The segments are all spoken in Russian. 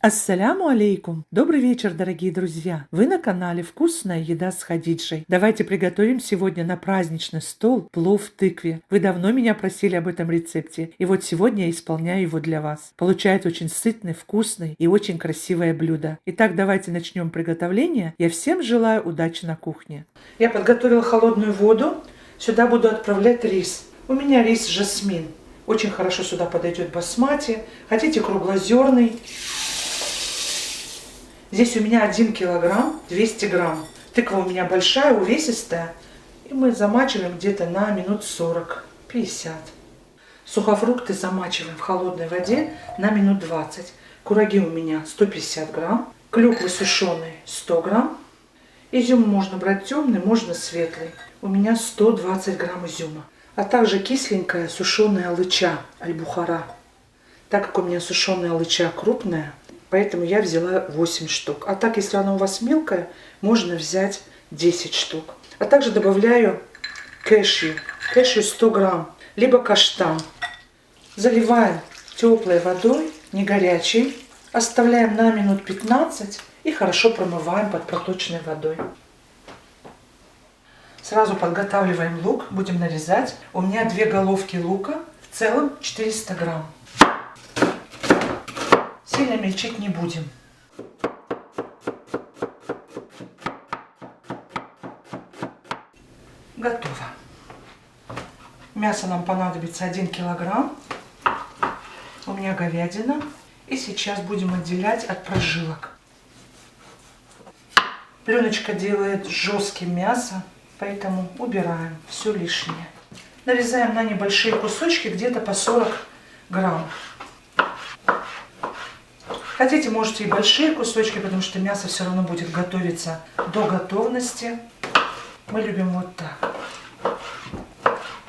Ассаляму алейкум! Добрый вечер, дорогие друзья! Вы на канале «Вкусная еда с Хадиджей». Давайте приготовим сегодня на праздничный стол плов в тыкве. Вы давно меня просили об этом рецепте, и вот сегодня я исполняю его для вас. Получается очень сытный, вкусный и очень красивое блюдо. Итак, давайте начнем приготовление. Я всем желаю удачи на кухне. Я подготовила холодную воду. Сюда буду отправлять рис. У меня рис жасмин. Очень хорошо сюда подойдет басмати. Хотите круглозерный. Здесь у меня 1 килограмм 200 грамм. Тыква у меня большая, увесистая. И мы замачиваем где-то на минут 40-50. Сухофрукты замачиваем в холодной воде на минут 20. Кураги у меня 150 грамм. Клюквы сушеные 100 грамм. Изюм можно брать темный, можно светлый. У меня 120 грамм изюма. А также кисленькая сушеная алыча, аль-бухара. Так как у меня сушеная алыча крупная, поэтому я взяла 8 штук. А так, если она у вас мелкая, можно взять 10 штук. А также добавляю кешью. Кешью 100 грамм, либо каштан. Заливаем теплой водой, не горячей. Оставляем на минут 15 и хорошо промываем под проточной водой. Сразу подготавливаем лук, будем нарезать. У меня 2 головки лука, в целом 400 грамм. Сильно мельчить не будем. Готово. Мясо нам понадобится 1 килограмм. У меня говядина. И сейчас будем отделять от прожилок. Пленочка делает жестким мясо, поэтому убираем все лишнее. Нарезаем на небольшие кусочки, где-то по 40 грамм. Хотите, можете и большие кусочки, потому что мясо все равно будет готовиться до готовности. Мы любим вот так.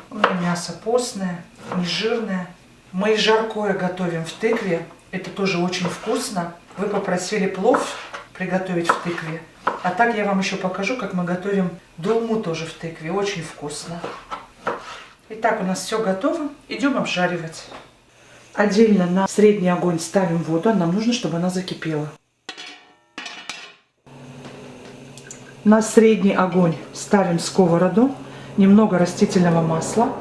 У меня мясо постное, не жирное. Мы и жаркое готовим в тыкве. Это тоже очень вкусно. Вы попросили плов приготовить в тыкве. А так я вам еще покажу, как мы готовим долму тоже в тыкве. Очень вкусно. Итак, у нас все готово. Идем обжаривать. Отдельно на средний огонь ставим воду. Нам нужно, чтобы она закипела. На средний огонь ставим сковороду. Немного растительного масла.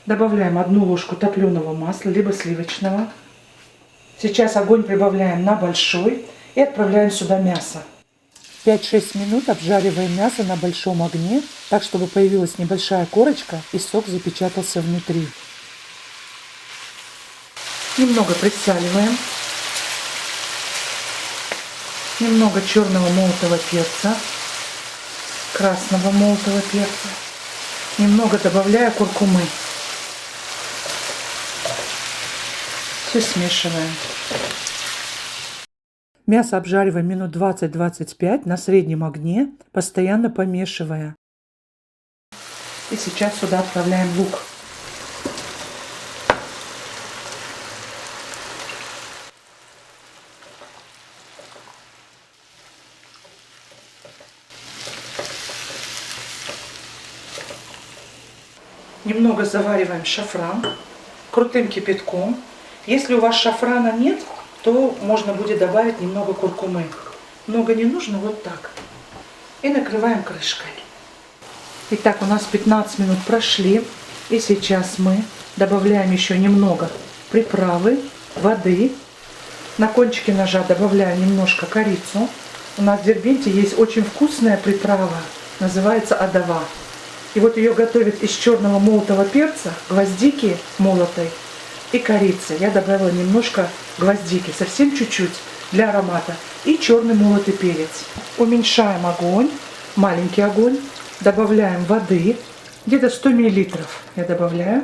Добавляем 1 ложку топленого масла, либо сливочного. Сейчас огонь прибавляем на большой и отправляем сюда мясо. 5-6 минут обжариваем мясо на большом огне, так чтобы появилась небольшая корочка и сок запечатался внутри. Немного присаливаем. Немного черного молотого перца, красного молотого перца. Немного добавляю куркумы. Все смешиваем. Мясо обжариваем минут 20-25 на среднем огне, постоянно помешивая. И сейчас сюда отправляем лук. Немного завариваем шафран крутым кипятком. Если у вас шафрана нет, то можно будет добавить немного куркумы. Много не нужно, вот так. И накрываем крышкой. Итак, у нас 15 минут прошли. И сейчас мы добавляем еще немного приправы, воды. На кончике ножа добавляем немножко корицу. У нас в Дербенте есть очень вкусная приправа, называется адава. И вот ее готовят из черного молотого перца, гвоздики молотой и корицы. Я добавила немножко гвоздики, совсем чуть-чуть для аромата. И черный молотый перец. Уменьшаем огонь, маленький огонь. Добавляем воды, где-то 100 миллилитров я добавляю.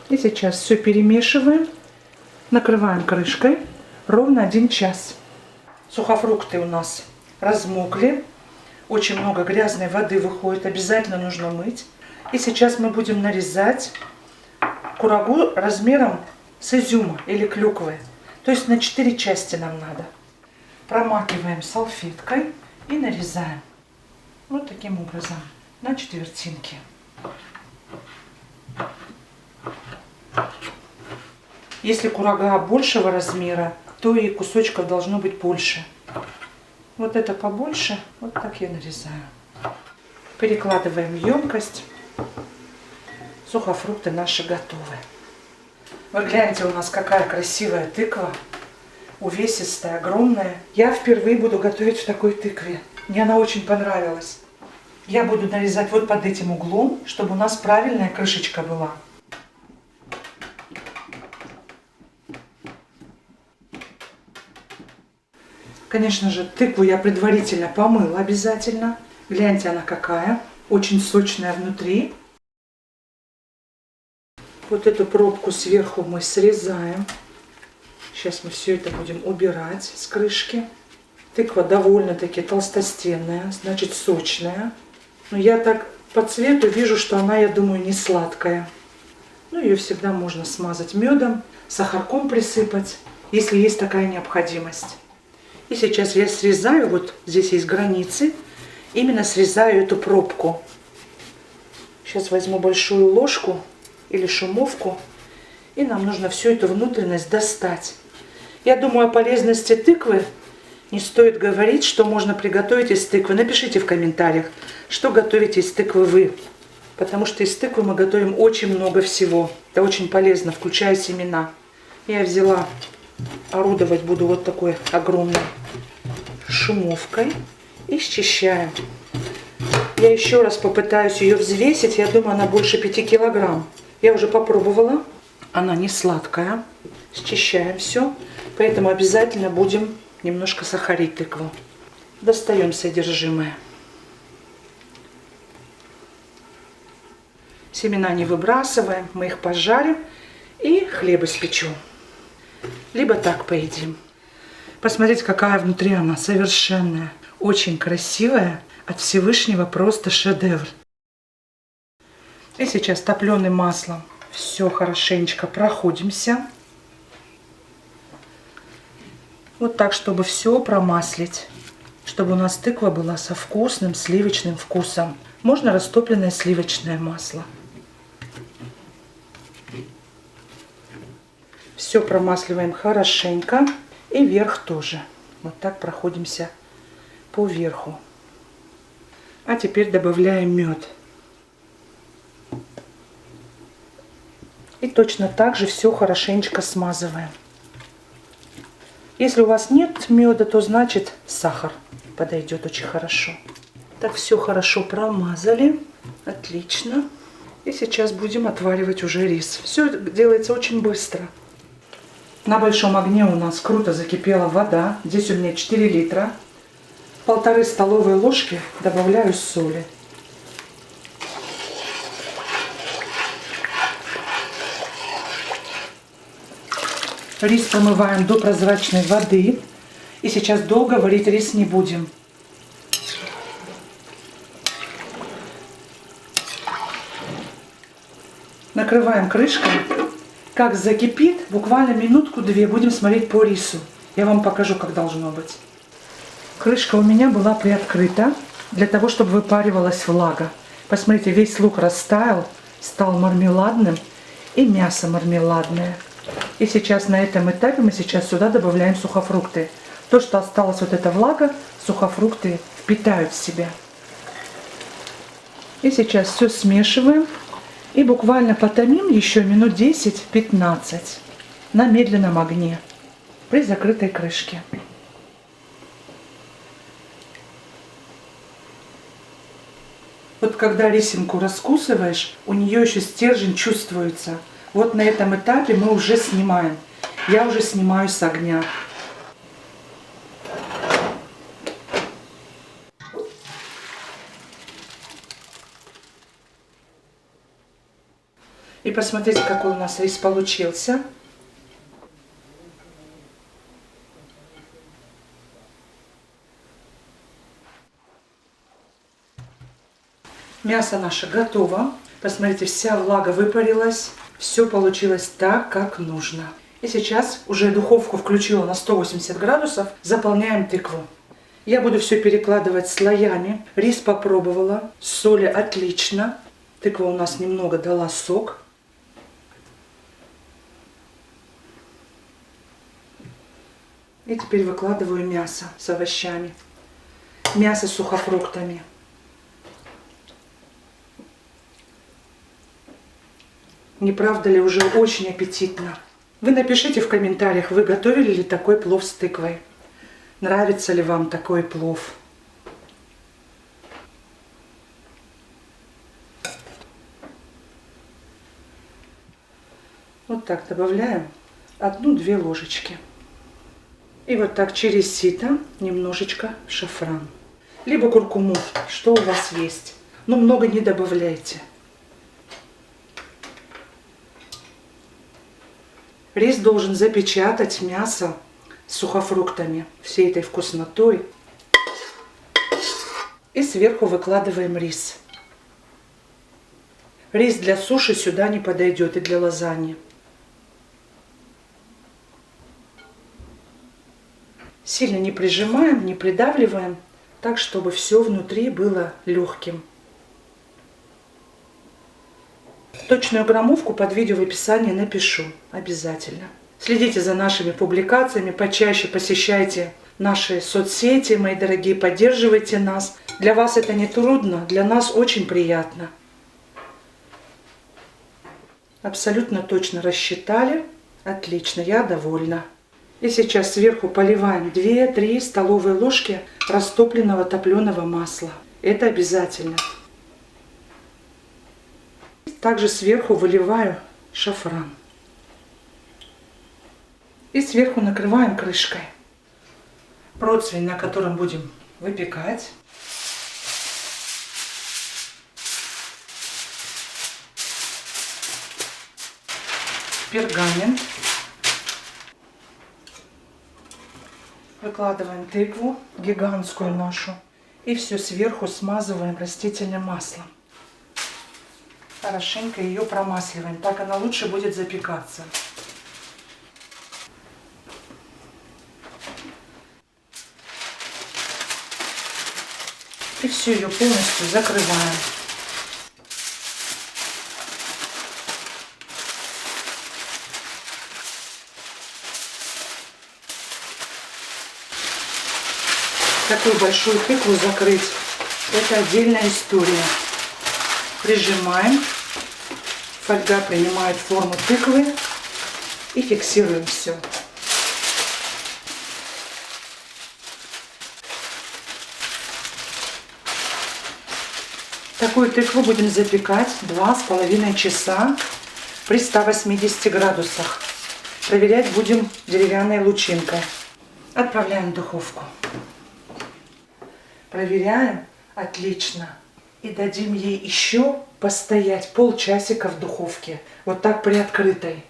И сейчас все перемешиваем. Накрываем крышкой ровно 1 час. Сухофрукты у нас размокли. Очень много грязной воды выходит. Обязательно нужно мыть. И сейчас мы будем нарезать курагу размером с изюма или клюквы. То есть на 4 части нам надо. Промакиваем салфеткой и нарезаем. Вот таким образом. На четвертинки. Если курага большего размера, то и кусочков должно быть больше. Вот это побольше, вот так я нарезаю. Перекладываем в емкость. Сухофрукты наши готовы. Вы гляньте, у нас какая красивая тыква. Увесистая, огромная. Я впервые буду готовить в такой тыкве. Мне она очень понравилась. Я буду нарезать вот под этим углом, чтобы у нас правильная крышечка была. Конечно же, тыкву я предварительно помыла обязательно. Гляньте, она какая. Очень сочная внутри. Вот эту пробку сверху мы срезаем. Сейчас мы все это будем убирать с крышки. Тыква довольно-таки толстостенная, значит сочная. Но я так по цвету вижу, что она, я думаю, не сладкая. Ну, ее всегда можно смазать медом, сахарком присыпать, если есть такая необходимость. И сейчас я срезаю, вот здесь есть границы, именно срезаю эту пробку. Сейчас возьму большую ложку или шумовку, и нам нужно всю эту внутренность достать. Я думаю, о полезности тыквы не стоит говорить, что можно приготовить из тыквы. Напишите в комментариях, что готовите из тыквы вы. Потому что из тыквы мы готовим очень много всего. Это очень полезно, включая семена. Я взяла, орудовать буду вот такой огромной шумовкой и счищаем. Я еще раз попытаюсь ее взвесить. Я думаю, она больше 5 килограмм. Я уже попробовала. Она не сладкая. Счищаем все. Поэтому обязательно будем немножко сахарить тыкву. Достаем содержимое. Семена не выбрасываем. Мы их пожарим и хлеб испечем. Либо так поедим. Посмотрите, какая внутри она совершенная. Очень красивая. От Всевышнего просто шедевр. И сейчас топленым маслом все хорошенечко проходимся. Вот так, чтобы все промаслить. Чтобы у нас тыква была со вкусным сливочным вкусом. Можно растопленное сливочное масло. Все промасливаем хорошенько. И верх тоже. Вот так проходимся по верху. А теперь добавляем мед. И точно так же все хорошенечко смазываем. Если у вас нет меда, то значит сахар подойдет очень хорошо. Так, все хорошо промазали. Отлично. И сейчас будем отваривать уже рис. Все делается очень быстро. На большом огне у нас круто закипела вода. Здесь у меня 4 литра. 1,5 столовые ложки добавляю соли. Рис промываем до прозрачной воды. И сейчас долго варить рис не будем. Накрываем крышкой. Как закипит, буквально минутку-две будем смотреть по рису. Я вам покажу, как должно быть. Крышка у меня была приоткрыта, для того, чтобы выпаривалась влага. Посмотрите, весь лук растаял, стал мармеладным, и мясо мармеладное. И сейчас на этом этапе мы сейчас сюда добавляем сухофрукты. То, что осталось вот эта влага, сухофрукты впитают в себя. И сейчас все смешиваем. И буквально потомим еще минут 10-15 на медленном огне при закрытой крышке. Вот когда рисинку раскусываешь, у нее еще стержень чувствуется. Вот на этом этапе мы уже снимаем. Я уже снимаю с огня. И посмотрите, какой у нас рис получился. Мясо наше готово. Посмотрите, вся влага выпарилась. Все получилось так, как нужно. И сейчас уже духовку включила на 180 градусов. Заполняем тыкву. Я буду все перекладывать слоями. Рис попробовала. Соли отлично. Тыква у нас немного дала сок. И теперь выкладываю мясо с овощами. Мясо с сухофруктами. Не правда ли, уже очень аппетитно? Вы напишите в комментариях, вы готовили ли такой плов с тыквой? Нравится ли вам такой плов? Вот так добавляем 1-2 ложечки. И вот так через сито немножечко шафран. Либо куркуму, что у вас есть. Но много не добавляйте. Рис должен запечатать мясо с сухофруктами, всей этой вкуснотой. И сверху выкладываем рис. Рис для суши сюда не подойдет и для лазаньи. Сильно не прижимаем, не придавливаем, так, чтобы все внутри было легким. Точную граммовку под видео в описании напишу обязательно. Следите за нашими публикациями, почаще посещайте наши соцсети, мои дорогие, поддерживайте нас. Для вас это не трудно, для нас очень приятно. Абсолютно точно рассчитали. Отлично, я довольна. И сейчас сверху поливаем 2-3 столовые ложки растопленного топленого масла. Это обязательно. Также сверху выливаю шафран. И сверху накрываем крышкой. Противень, на котором будем выпекать. Пергамент. Выкладываем тыкву, гигантскую нашу. И все сверху смазываем растительным маслом. Хорошенько ее промасливаем, так она лучше будет запекаться. И все ее полностью закрываем. Такую большую тыкву закрыть — это отдельная история. Прижимаем. Фольга принимает форму тыквы. И фиксируем все. Такую тыкву будем запекать 2,5 часа при 180 градусах. Проверять будем деревянной лучинкой. Отправляем в духовку. Проверяем. Отлично. И дадим ей еще постоять полчасика в духовке. Вот так приоткрытой.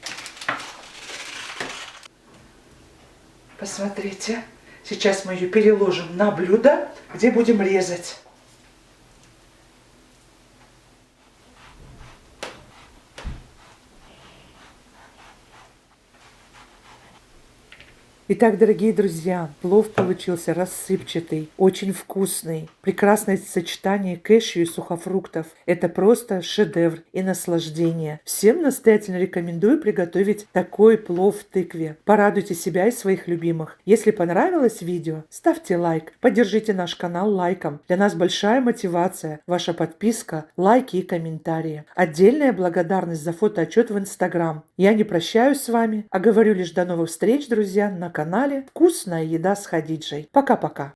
Посмотрите. Сейчас мы ее переложим на блюдо, где будем резать. Итак, дорогие друзья, плов получился рассыпчатый, очень вкусный. Прекрасное сочетание кешью и сухофруктов. Это просто шедевр и наслаждение. Всем настоятельно рекомендую приготовить такой плов в тыкве. Порадуйте себя и своих любимых. Если понравилось видео, ставьте лайк. Поддержите наш канал лайком. Для нас большая мотивация. Ваша подписка, лайки и комментарии. Отдельная благодарность за фотоотчет в Инстаграм. Я не прощаюсь с вами, а говорю лишь до новых встреч, друзья, на канале «Вкусная еда с Хадиджей». Пока-пока.